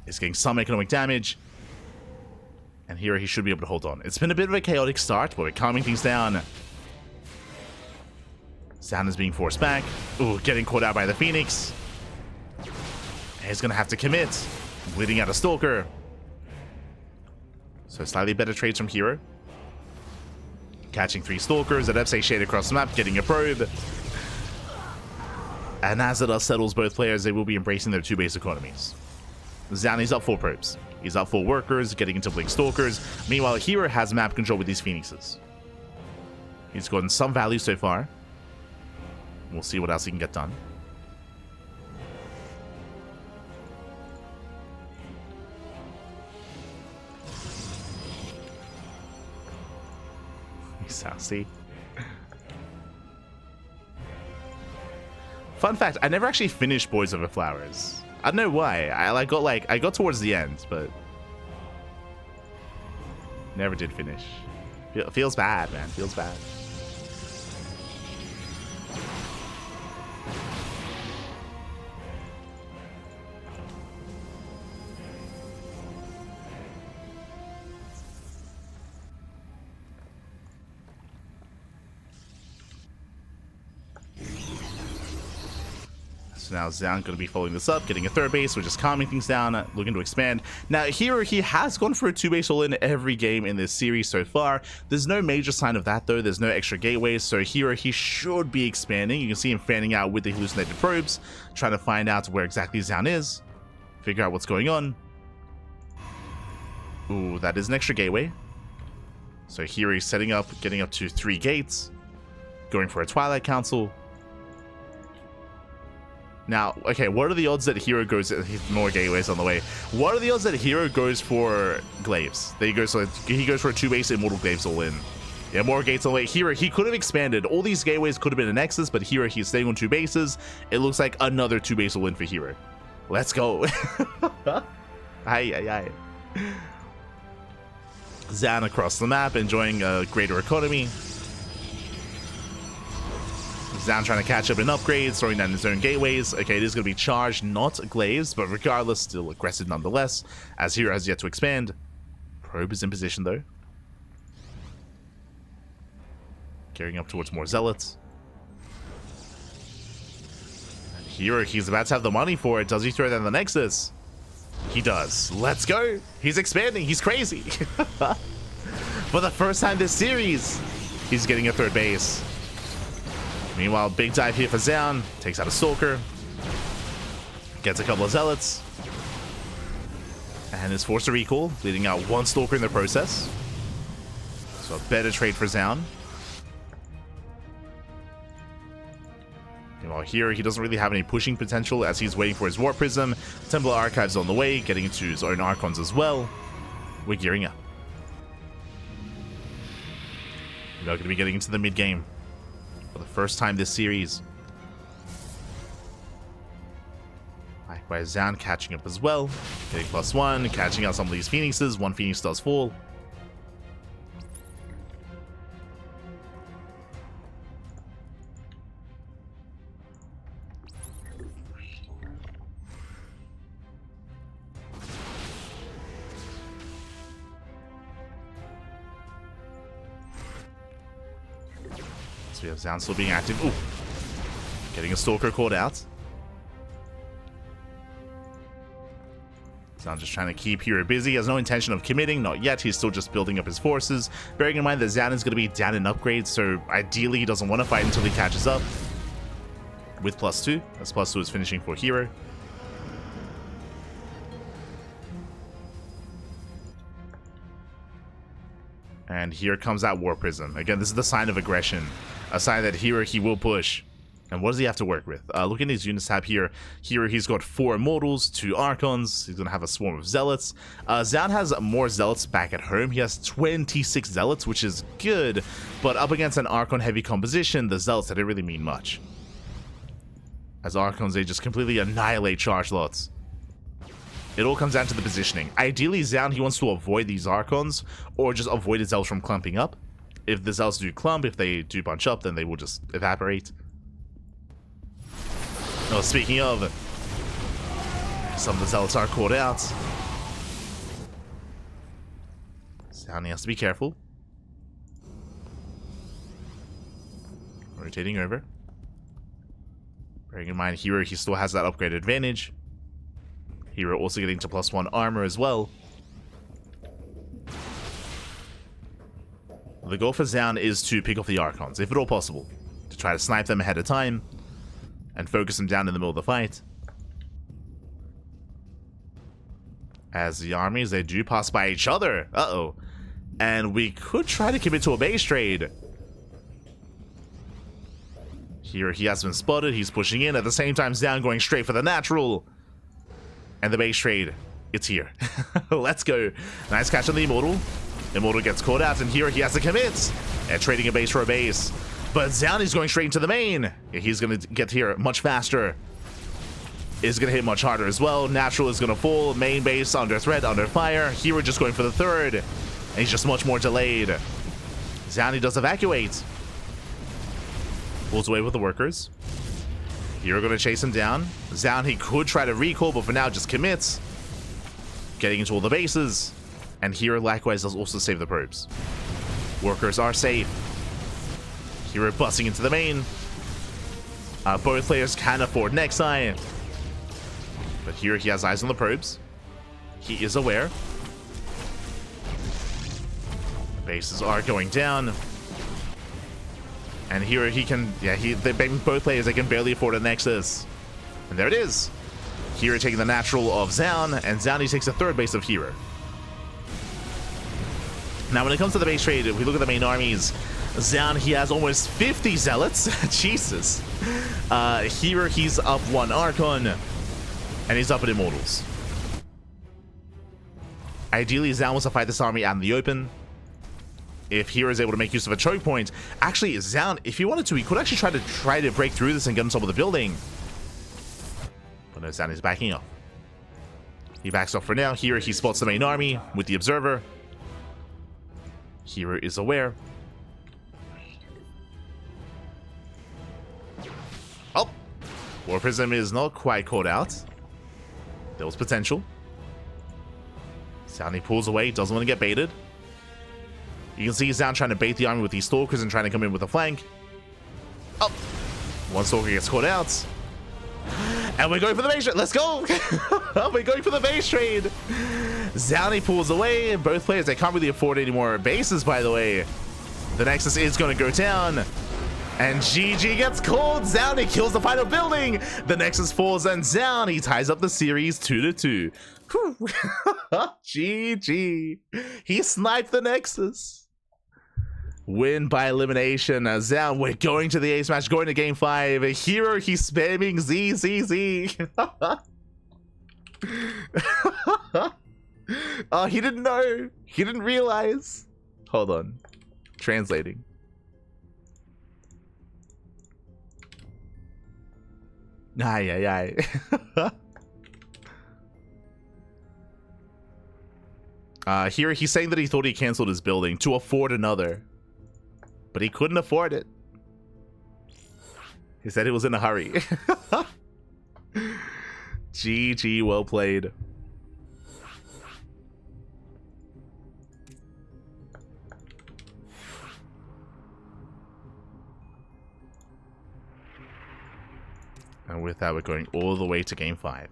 He's getting some economic damage. And here he should be able to hold on. It's been a bit of a chaotic start, but we're calming things down. Zoun is being forced back. Ooh, getting caught out by the Phoenix. And he's going to have to commit. Bleeding out a Stalker. So slightly better trades from herO. Catching 3 Stalkers. Adepts shade across the map, getting a probe. And as the dust settles both players, they will be embracing their 2 base economies. Zoun is up 4 probes. He's up 4 workers, getting into Blink Stalkers. Meanwhile, herO has map control with these Phoenixes. He's gotten some value so far. We'll see what else he can get done. He's sassy. Fun fact, I never actually finished Boys Over Flowers. I don't know why. I got towards the end, but never did finish. Feels bad, man. Feels bad. So now Zoun going to be following this up, getting a third base, which is calming things down, looking to expand. Now here he has gone for a 2-base all-in every game in this series so far. There's no major sign of that though. There's no extra gateways, so here he should be expanding. You can see him fanning out with the hallucinated probes, trying to find out where exactly Zoun is, figure out what's going on. Ooh, that is an extra gateway. So here he's setting up, getting up to 3 gates, going for a Twilight Council. Now, okay, what are the odds that herO goes... More gateways on the way. What are the odds that herO goes for Glaives? He goes for a 2-base Immortal Glaives all in. Yeah, more gates on the way. herO, he could have expanded. All these gateways could have been a Nexus, but herO, he's staying on 2 bases. It looks like another 2-base all in for herO. Let's go. Aye. Zoun across the map, enjoying a greater economy. Zoun trying to catch up in upgrades, throwing down his own gateways. Okay, it is going to be charged, not glaives, but regardless, still aggressive nonetheless, as herO has yet to expand. Probe is in position, though. Carrying up towards more Zealots. And herO, he's about to have the money for it. Does he throw down the Nexus? He does. Let's go. He's expanding. He's crazy. For the first time this series, he's getting a third base. Meanwhile, big dive here for Zoun. Takes out a Stalker. Gets a couple of Zealots. And is forced to recall, leading out 1 Stalker in the process. So a better trade for Zoun. Meanwhile, here he doesn't really have any pushing potential as he's waiting for his Warp Prism. Templar Archives on the way, getting into his own Archons as well. We're gearing up. We're going to be getting into the mid-game for the first time this series. Likewise, Zoun catching up as well. Getting +1, catching out some of these Phoenixes. 1 Phoenix does fall. So we have Zoun still being active. Ooh. Getting a Stalker called out. Zoun just trying to keep herO busy. He has no intention of committing. Not yet. He's still just building up his forces. Bearing in mind that Zoun is going to be down in upgrades, so ideally he doesn't want to fight until he catches up. With +2. As +2 is finishing for herO. And here comes that War Prism. Again, this is the sign of aggression. A sign that herO, he will push. And what does he have to work with? Look at his units tab here. Here he's got 4 Immortals, 2 Archons. He's going to have a swarm of Zealots. Zoun has more Zealots back at home. He has 26 Zealots, which is good. But up against an Archon-heavy composition, the Zealots didn't really mean much. As Archons, they just completely annihilate charge lots. It all comes down to the positioning. Ideally, Zoun, he wants to avoid these Archons, or just avoid his Zealots from clumping up. If the Zealots do clump, if they do bunch up, then they will just evaporate. Oh, speaking of, some of the Zealots are caught out. Zoun has to be careful. Rotating over. Bearing in mind, herO, he still has that upgrade advantage. herO also getting to +1 armor as well. The goal for Zoun is to pick off the Archons, if at all possible. To try to snipe them ahead of time. And focus them down in the middle of the fight. As the armies, they do pass by each other. Uh-oh. And we could try to commit to a base trade. Here he has been spotted. He's pushing in. At the same time, Zoun going straight for the natural. And the base trade, it's here. Let's go. Nice catch on the Immortal. Immortal gets caught out, and here he has to commit. And trading a base for a base. But Zoun is going straight into the main. He's going to get here much faster. Is going to hit much harder as well. Natural is going to fall. Main base under threat, under fire. herO just going for the third. And he's just much more delayed. Zoun, he does evacuate. Pulls away with the workers. herO going to chase him down. Zoun, he could try to recall, but for now just commits. Getting into all the bases. And herO likewise does also save the probes. Workers are safe. herO busting into the main. Both players can afford next eye. But here he has eyes on the probes. He is aware. Bases are going down. And here he can, both players, they can barely afford a Nexus. And there it is. Hero taking the natural of Zoun, and Zoun, he takes the third base of Hero. Now, when it comes to the base trade, if we look at the main armies, Zoun, he has almost 50 Zealots. Jesus. Hero, he's up 1 Archon, and he's up at Immortals. Ideally, Zoun wants to fight this army out in the open. If Hero is able to make use of a choke point, actually, Zoun, if he wanted to, he could actually try to break through this and get on top of the building. But no, Zoun is backing up. He backs up for now. Here, he spots the main army with the Observer. Hero is aware. Oh! War Prism is not quite caught out. There was potential. Zoun, he pulls away, doesn't want to get baited. You can see Zoun trying to bait the army with these Stalkers and trying to come in with a flank. Oh! One Stalker gets caught out. And we're going for the base trade. Let's go! We're going for the base trade. Zoun, he pulls away. Both players, they can't really afford any more bases, by the way. The Nexus is going to go down. And GG gets called. Zoun, he kills the final building. The Nexus falls, and Zoun, he ties up the series 2-2. GG. He sniped the Nexus. Win by elimination. Zoun, we're going to the ace match, going to game 5. Hero, he's spamming Z. Oh, he didn't know. He didn't realize. Hold on. Translating. Aye. Here he's saying that he thought he canceled his building to afford another, but he couldn't afford it. He said he was in a hurry. GG, well played. And with that, we're going all the way to game 5.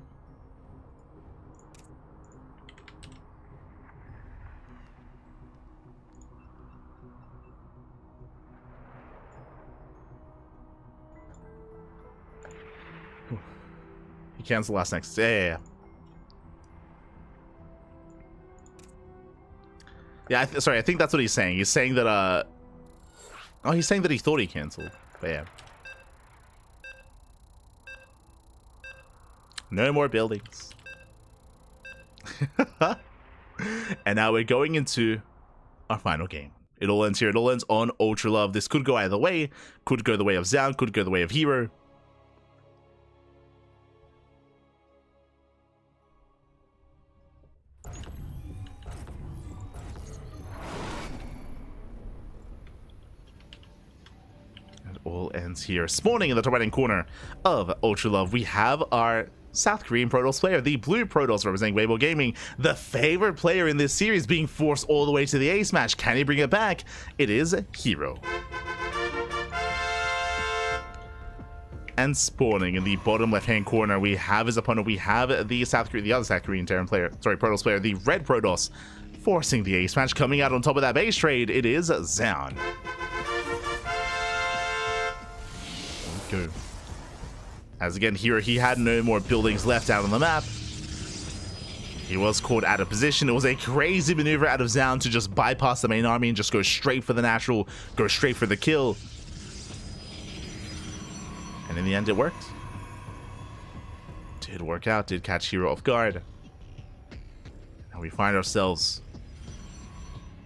He canceled last next. Yeah. Sorry, I think that's what he's saying. He's saying that, oh, he's saying that he thought he canceled. But yeah. No more buildings. And now we're going into our final game. It all ends here. It all ends on Ultra Love. This could go either way. Could go the way of Zoun. Could go the way of Hero. All ends here. Spawning in the top right hand corner of Ultra Love, we have our South Korean Protoss player, the blue Protoss representing Weibo Gaming, the favorite player in this series, being forced all the way to the ace match. Can he bring it back? It is herO. And spawning in the bottom left hand corner, we have his opponent. We have the other South Korean Terran player, Protoss player, the red Protoss, forcing the ace match. Coming out on top of that base trade, it is Zoun. Go. As again, here he had no more buildings left out on the map. He was caught out of position. It was a crazy maneuver out of Zoun to just bypass the main army and just go straight for the natural, go straight for the kill. And in the end, it worked. Did work out, did catch herO off guard. And we find ourselves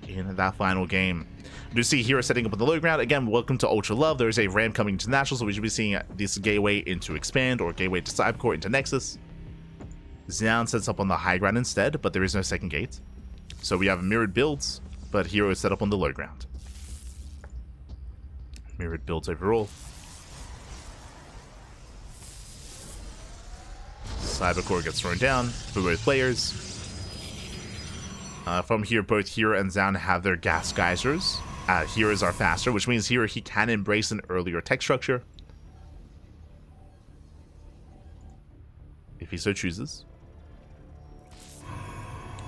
in that final game. You see herO setting up on the low ground. Again, welcome to Ultra Love. There is a ramp coming to National, so we should be seeing this gateway into Expand or gateway to Cybercore into Nexus. Zoun sets up on the high ground instead, but there is no second gate. So we have mirrored builds, but herO is set up on the low ground. Mirrored builds overall. Cybercore gets thrown down for both players. From here, both herO and Zoun have their gas geysers. Heroes are faster, which means here he can embrace an earlier tech structure. if he so chooses.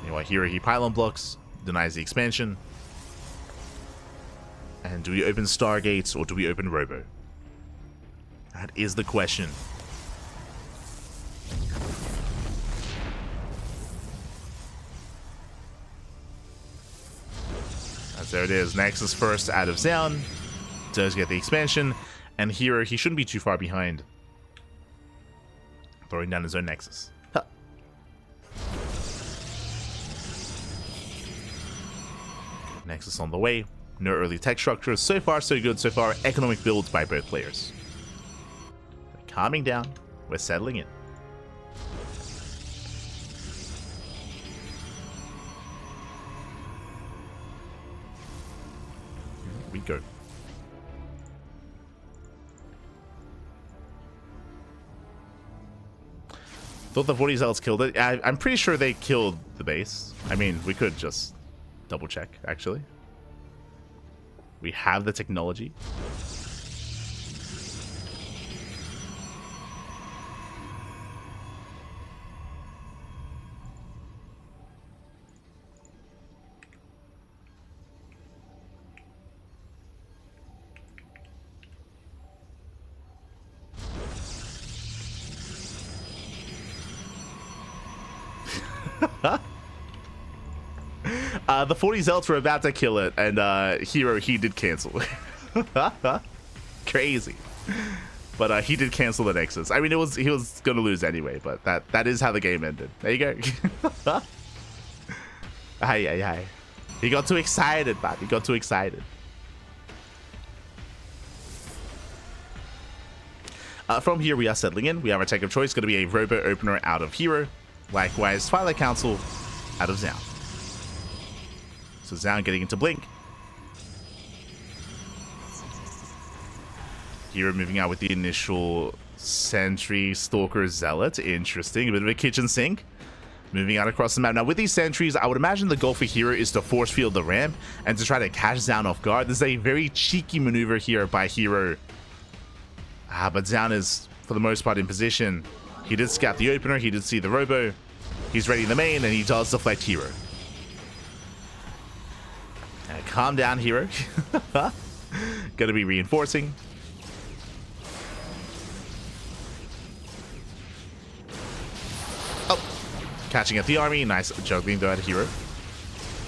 Anyway, here he pylon blocks, denies the expansion. And do we open Stargates or do we open Robo? That is the question. As there it is, Nexus first out of Zoun. Does get the expansion. And here he shouldn't be too far behind. Throwing down his own Nexus. Huh. Nexus on the way. No early tech structures. So far, so good. So far, economic builds by both players. We're calming down. We're settling in. Here we go. Thought the 40 zealots killed it. I'm pretty sure they killed the base. I mean, we could just double check, actually. We have the technology. The 40 zealots were about to kill it, and herO, he did cancel. Crazy. But he did cancel the Nexus. I mean, he was gonna lose anyway, but that is how the game ended. There you go. Hi. He got too excited, man. He got too excited. From here, we are settling in. We have our tech of choice. Going to be a Robo opener out of herO. Likewise, Twilight Council out of Zoun. So Zoun getting into Blink. herO moving out with the initial Sentry, Stalker, Zealot. Interesting. A bit of a kitchen sink. Moving out across the map. Now, with these sentries, I would imagine the goal for herO is to force field the ramp and to try to catch Zoun off guard. This is a very cheeky maneuver here by herO. But Zoun is, for the most part, in position. He did scout the opener. He did see the Robo. He's ready in the main, and he does deflect herO. Calm down, herO. Gonna be reinforcing. Oh, catching at the army. Nice juggling though at herO.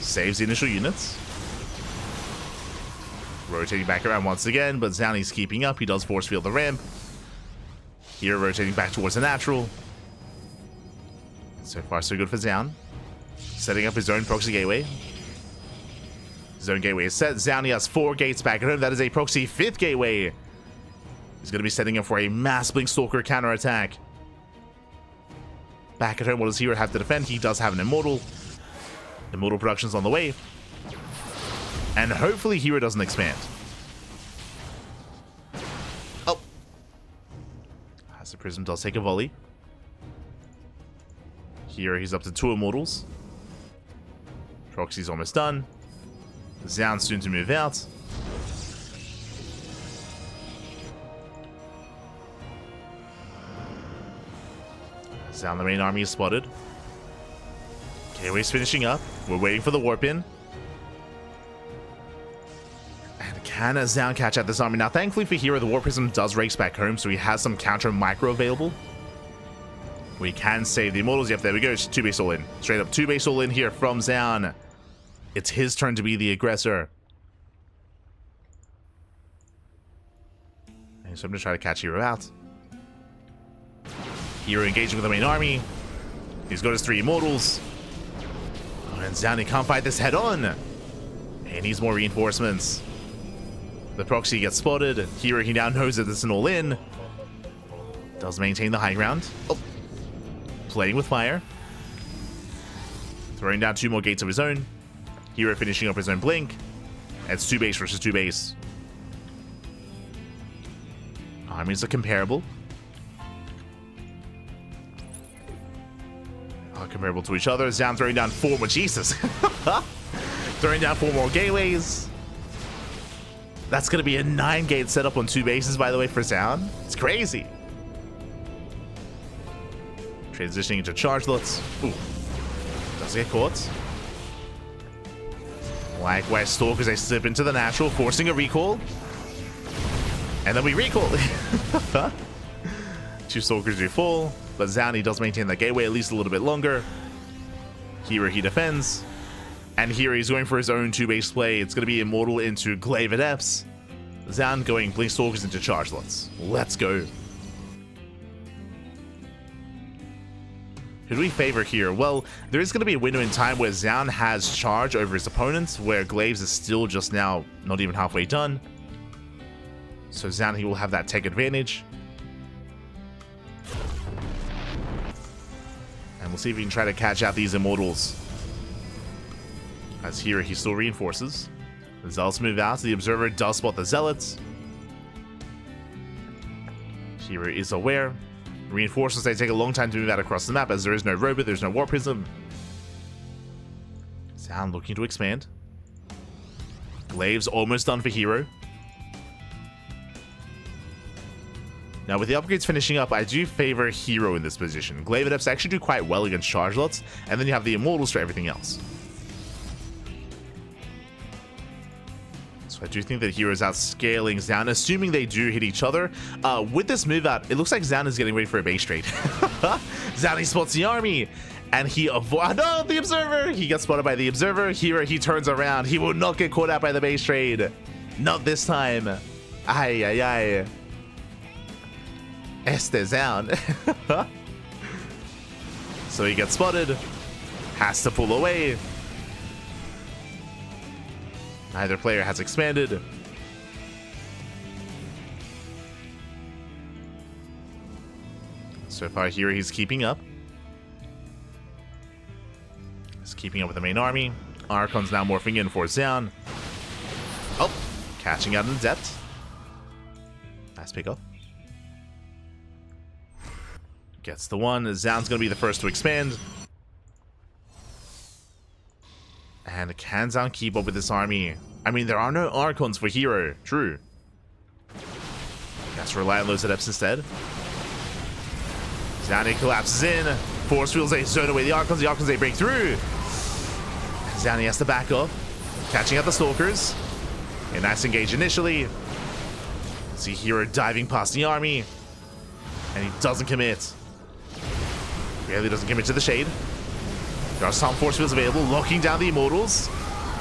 Saves the initial units. Rotating back around once again, but Zoun is keeping up. He does force field the ramp. herO rotating back towards the natural. So far, so good for Zoun. Setting up his own proxy gateway. His own gateway is set. Zoun has 4 gates back at home. That is a proxy 5th gateway. He's going to be setting up for a mass Blink Stalker counterattack. Back at home, what does herO have to defend? He does have an Immortal. Immortal production's on the way. And hopefully herO doesn't expand. Oh. As the Prism does take a volley. herO, he's up to 2 Immortals. Proxy's almost done. Zoun soon to move out. Zoun, the main army is spotted. Gateway's finishing up. We're waiting for the warp in. And can Zoun catch out this army? Now, thankfully for herO, the Warp Prism does race back home, so he has some counter micro available. We can save the Immortals. Yep, there we go. 2-base all in. Straight up 2-base all in here from Zoun. It's his turn to be the aggressor. And so I'm going to try to catch herO out. herO engaging with the main army. He's got his 3 Immortals. Oh, and Zoun, he can't fight this head on. He needs more reinforcements. The proxy gets spotted. herO, he now knows that it's an all-in. Does maintain the high ground. Oh. Playing with fire. Throwing down 2 more gates of his own. herO finishing up his own Blink. It's 2-base versus 2-base. Armies are comparable. Comparable to each other. Zoun throwing down 4 more. Jesus. Throwing down 4 more gateways. That's going to be a 9-gate setup on 2 bases, by the way, for Zoun. It's crazy. Transitioning into chargelots. Ooh. Does get caught. Likewise, Stalkers, they slip into the natural, forcing a recall. And then we recall. 2 Stalkers do fall, but Zoun, he does maintain that gateway at least a little bit longer. herO, he defends. And here he's going for his own 2-base play. It's going to be Immortal into Glaive Adepts. Zoun going Blink Stalkers into Chargelots. Let's go. Who do we favor here? Well, there is going to be a window in time where Zoun has charge over his opponents, where Glaives is still just now not even halfway done. So Zoun, he will have that tech advantage. And we'll see if we can try to catch out these Immortals. As here, he still reinforces. The Zealots move out. The Observer does spot the Zealots. herO is aware. Reinforcements, they take a long time to move out across the map as there is no robot, there's no Warp Prism. Zoun looking to expand. Glaive's almost done for herO. Now, with the upgrades finishing up, I do favor herO in this position. Glaive Adepts actually do quite well against Chargelots, and then you have the Immortals for everything else. So I do think that herO's outscaling Zoun, assuming they do hit each other. With this move out, it looks like Zoun is getting ready for a base trade. Zoun, he spots the army, and he avoids... No, the Observer! He gets spotted by the Observer. herO, he turns around. He will not get caught out by the base trade. Not this time. Ay, ay, ay. Este Zoun. So he gets spotted. Has to pull away. Neither player has expanded. So far here, he's keeping up. He's keeping up with the main army. Archon's now morphing in for Zoun. Oh, catching out in the depth. Nice pickup. Gets the one. Zoun's going to be the first to expand. And can Zoun keep up with this army? I mean, there are no Archons for herO. True. Has to rely on those Adepts instead. Zoun collapses in. Force Fields, they zone away the Archons. The Archons, they break through. Zoun has to back up. Catching out the Stalkers. A nice engage initially. See herO diving past the army. And he doesn't commit. Really doesn't commit to the Shade. There are some force fields available, locking down the Immortals.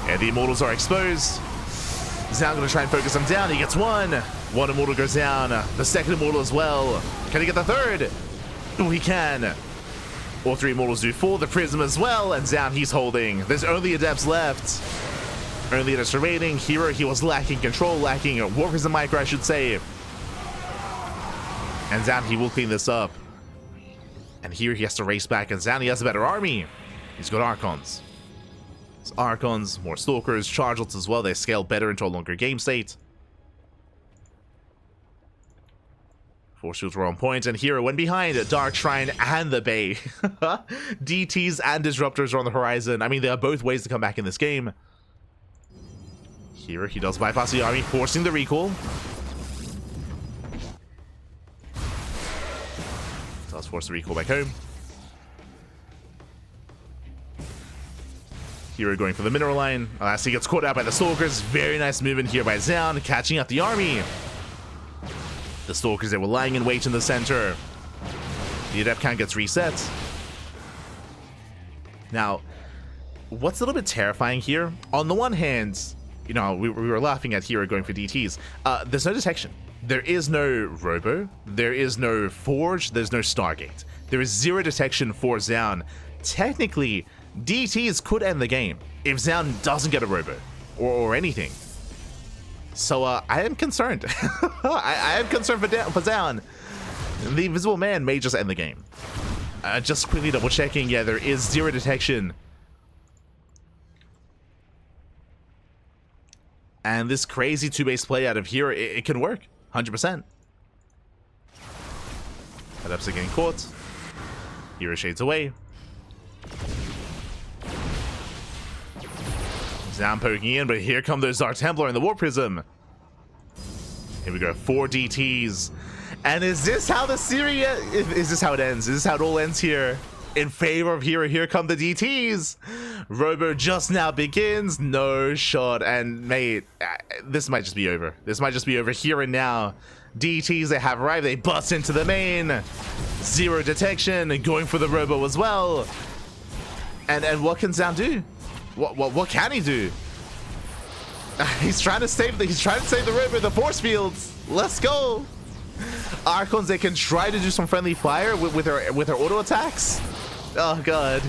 And the Immortals are exposed. Zoun going to try and focus them down. He gets one. One Immortal goes down. The second Immortal as well. Can he get the third? Oh, he can. All 3 Immortals do fall. The Prism as well. And Zoun, he's holding. There's only Adepts left. Only Adepts remaining. herO, he was lacking control, lacking Warp Prism Micro, I should say. And Zoun, he will clean this up. And here he has to race back. And Zoun, he has a better army. He's got Archons. It's Archons, more Stalkers, Chargelots as well. They scale better into a longer game state. Force shields were on point, and herO went behind Dark Shrine and the Bay. DTs and Disruptors are on the horizon. I mean, there are both ways to come back in this game. herO, he does bypass the army, forcing the recall. Does force the recall back home. herO going for the mineral line. As he gets caught out by the Stalkers. Very nice movement here by Zoun, catching out the army. The Stalkers, they were lying in wait in the center. The Adept count gets reset. Now, what's a little bit terrifying here? On the one hand, you know, we were laughing at herO going for DTs. There's no detection. There is no Robo. There is no Forge. There's no Stargate. There is 0 detection for Zoun. Technically, DTs could end the game if Zoun doesn't get a Robo or anything. So I am concerned. I am concerned for Zoun. The Invisible Man may just end the game. Just quickly double checking. Yeah, there is 0 detection. And this crazy 2-base play out of here, it can work. 100%. Adepts are getting caught. herO shades away. Zoun poking in, but here come those Dark Templar and the Warp Prism. Here we go, 4 DTs. And is this how the series, is this how it ends? Is this how it all ends here? In favor of herO. Here come the DTs. Robo just now begins. No shot. And mate, this might just be over. This might just be over here and now. DTs, they have arrived. They bust into the main. Zero detection. Going for the Robo as well. And what can Zoun do? What can he do? He's trying to save the Robo, the force fields. Let's go. Archons, they can try to do some friendly fire with her auto attacks. Oh god,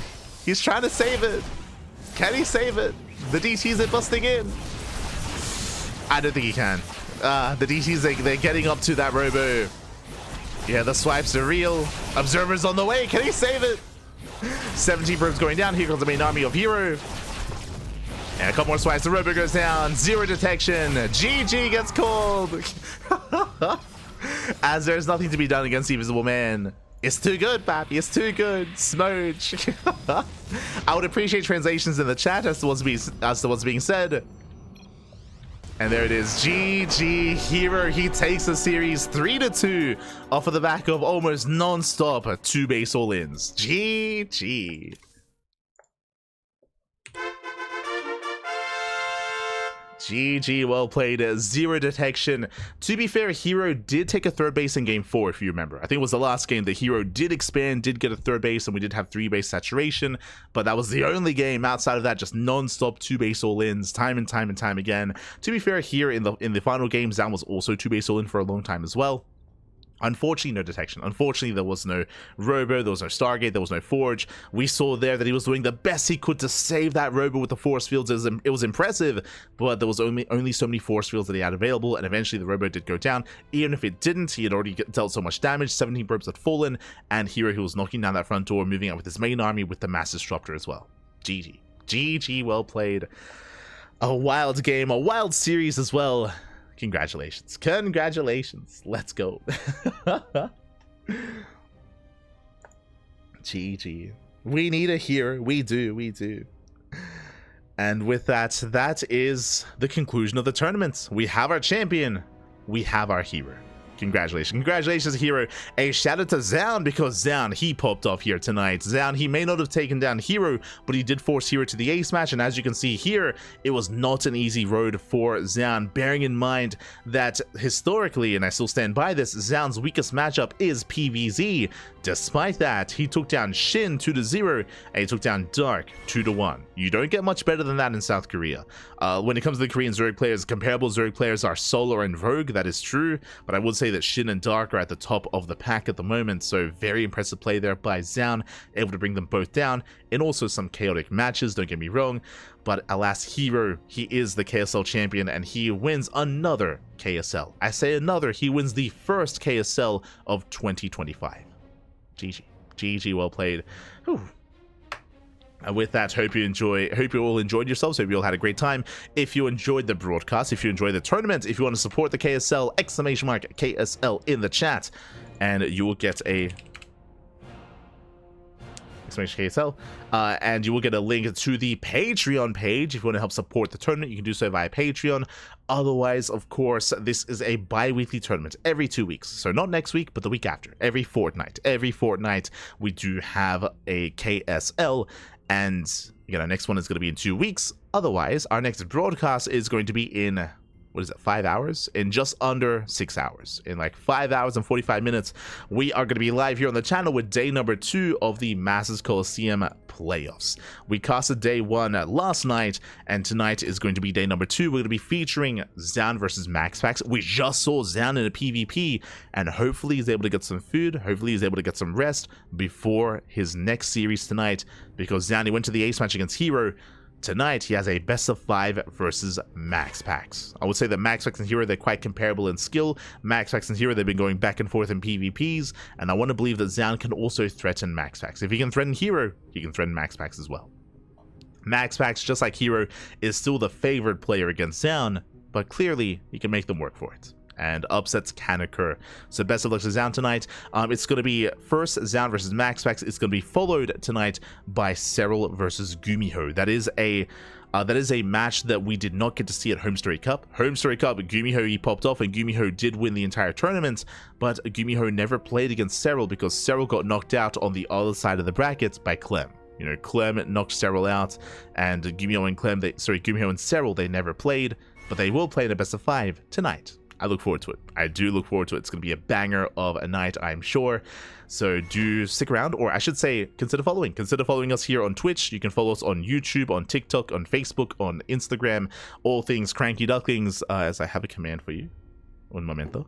he's trying to save it. Can he save it? The DTs are busting in. I don't think he can. The DTs, they're getting up to that Robo. Yeah, the swipes are real. Observers on the way. Can he save it? 17 probes going down. Here comes the main army of herO. And a couple more swipes. The Robo goes down. Zero detection. GG gets called. As there's nothing to be done against the Invisible Man. It's too good, Pappy. It's too good. Smooch. I would appreciate translations in the chat as to what's being said. And there it is. GG herO. He takes the series 3-2 off of the back of almost non-stop 2 base all-ins. GG. GG, well played. Zero detection. To be fair, herO did take a third base in game 4, if you remember. I think it was the last game that herO did expand, did get a third base, and we did have 3 base saturation, but that was the only game outside of that, just non-stop 2 base all-ins, time and time again. To be fair, here in the final game, Zoun was also 2 base all-in for a long time as well. Unfortunately, no detection. Unfortunately, there was no Robo, there was no Stargate, there was no Forge. We saw there that he was doing the best he could to save that Robo with the force fields. It was impressive, but there was only so many force fields that he had available, and eventually the Robo did go down. Even if it didn't, he had already dealt so much damage. 17 probes had fallen, and herO, who was knocking down that front door, moving out with his main army with the Mass Disruptor as well. GG. GG, well played. A wild game, a wild series as well. Congratulations. Congratulations. Let's go. GG. We need a hero. We do. We do. And with that, that is the conclusion of the tournament. We have our champion. We have our hero. Congratulations. Congratulations, herO. A shout out to Zoun, because Zoun, he popped off here tonight. Zoun, he may not have taken down herO, but he did force herO to the ace match, and as you can see here, it was not an easy road for Zoun, bearing in mind that historically, and I still stand by this, Zoun's weakest matchup is PvZ. Despite that, he took down Shin 2-0, and he took down Dark 2-1. You don't get much better than that in South Korea. When it comes to the Korean Zerg players, comparable Zerg players are Solar and Rogue, that is true, but I would say that Shin and Dark are at the top of the pack at the moment, so very impressive play there by Zoun, able to bring them both down in also some chaotic matches, don't get me wrong, but alas, herO, he is the KSL champion, and he wins another KSL. I say another, he wins the first KSL of 2025. GG. GG, well played. Whew. And with that, hope you all enjoyed yourselves. Hope you all had a great time. If you enjoyed the broadcast, if you enjoyed the tournament, if you want to support the KSL, exclamation mark KSL in the chat, and you will get a KSL, and you will get a link to the Patreon page. If you want to help support the tournament, you can do so via Patreon. Otherwise, of course, this is a bi-weekly tournament every 2 weeks, so not next week but the week after. Every fortnight we do have a KSL, and you know, next one is going to be in 2 weeks. Otherwise, our next broadcast is going to be in, what is it, 5 hours? In just under 6 hours. In like 5 hours and 45 minutes, we are going to be live here on the channel with day number 2 of the Masters Coliseum playoffs. We casted day 1 last night, and tonight is going to be day number 2. We're going to be featuring Zoun versus MaxPax. We just saw Zoun in a PvP, and hopefully he's able to get some food. Hopefully he's able to get some rest before his next series tonight, because Zoun, he went to the ace match against herO. Tonight, he has a best of 5 versus MaxPax. I would say that MaxPax and herO, they're quite comparable in skill. MaxPax and herO, they've been going back and forth in PvPs, and I want to believe that Zoun can also threaten MaxPax. If he can threaten herO, he can threaten MaxPax as well. MaxPax, just like herO, is still the favored player against Zoun, but clearly, he can make them work for it, and upsets can occur. So best of luck to Zoun tonight. It's going to be first Zoun versus MaxPax. It's going to be followed tonight by serO versus Gumiho. That is a That is a match that we did not get to see at Home Story Cup. Home Story Cup, Gumiho, he popped off, and Gumiho did win the entire tournament, but Gumiho never played against Serral because Serral got knocked out on the other side of the bracket by Clem. You know, Clem knocked Serral out, and Gumiho and Gumiho and Serral, they never played, but they will play in a best of 5 tonight. I look forward to it. I do look forward to it. It's going to be a banger of a night, I'm sure. So do stick around, or I should say, consider following. Consider following us here on Twitch. You can follow us on YouTube, on TikTok, on Facebook, on Instagram, all things CranKy Ducklings, as I have a command for you. Un momento.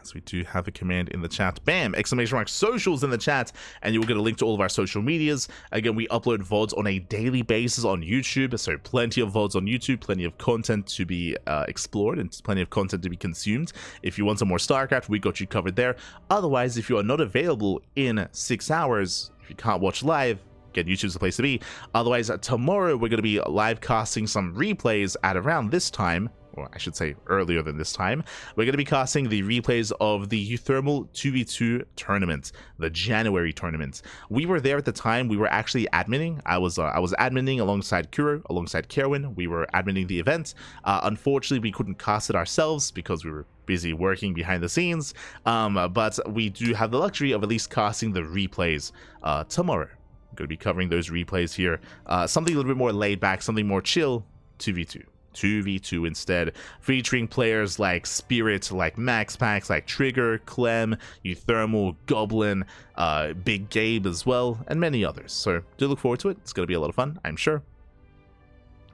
As we do have a command in the chat. Bam! Exclamation mark socials in the chat, and you will get a link to all of our social medias. Again, we upload VODs on a daily basis on YouTube, so plenty of VODs on YouTube, plenty of content to be explored, and plenty of content to be consumed. If you want some more StarCraft, we got you covered there. Otherwise, if you are not available in 6 hours, if you can't watch live, again, YouTube's the place to be. Otherwise, tomorrow we're going to be live casting some replays at around this time. Or I should say earlier than this time. We're going to be casting the replays of the Euthermal 2v2 tournament, the January tournament. We were there at the time. We were actually adminning. I was adminning alongside Kuro, alongside Kerwin. We were adminning the event. Unfortunately, we couldn't cast it ourselves because we were busy working behind the scenes. But we do have the luxury of at least casting the replays tomorrow. I'm going to be covering those replays here. Something a little bit more laid back, something more chill, 2v2. 2v2 instead, featuring players like Spirit, like MaxPax, like Trigger, Clem, Euthermal, Goblin, Big Gabe as well, and many others. So do look forward to it. It's going to be a lot of fun, I'm sure.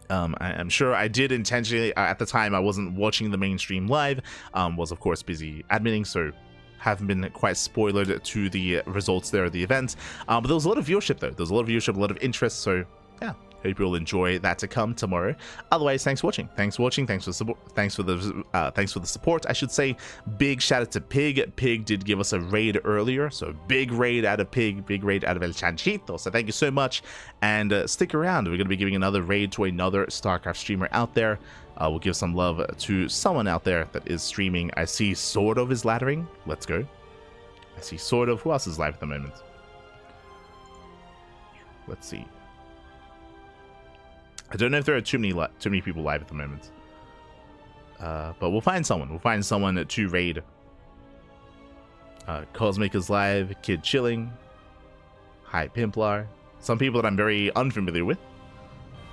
I'm sure I did intentionally, at the time I wasn't watching the mainstream live, was of course busy adminning, so haven't been quite spoiled to the results there of the event. But there was a lot of viewership though. There was a lot of viewership, a lot of interest, so yeah. Hope you'll enjoy that to come tomorrow. Otherwise, thanks for watching. Thanks for watching. Thanks for support. Thanks for the support. I should say, big shout out to Pig. Pig did give us a raid earlier, so big raid out of Pig, big raid out of El Chanchito. So thank you so much, and stick around. We're gonna be giving another raid to another StarCraft streamer out there. We'll give some love to someone out there that is streaming. I see Sort of is laddering. Let's go. I see Sort of. Who else is live at the moment? Let's see. I don't know if there are too many people live at the moment, but we'll find someone. We'll find someone to raid. Cosmic is live. Kid Chilling. Hi Pimplar. Some people that I'm very unfamiliar with,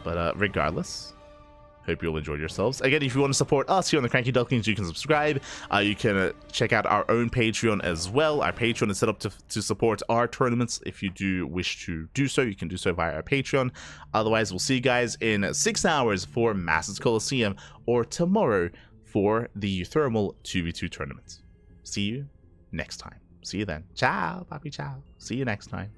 but regardless, hope you'll enjoy yourselves. Again, if you want to support us here on the CranKy Ducklings, you can subscribe. You can check out our own Patreon as well. Our Patreon is set up to support our tournaments. If you do wish to do so, you can do so via our Patreon. Otherwise, we'll see you guys in 6 hours for Masters Coliseum, or tomorrow for the Euthermal 2v2 tournament. See you next time. See you then. Ciao, papi, ciao. See you next time.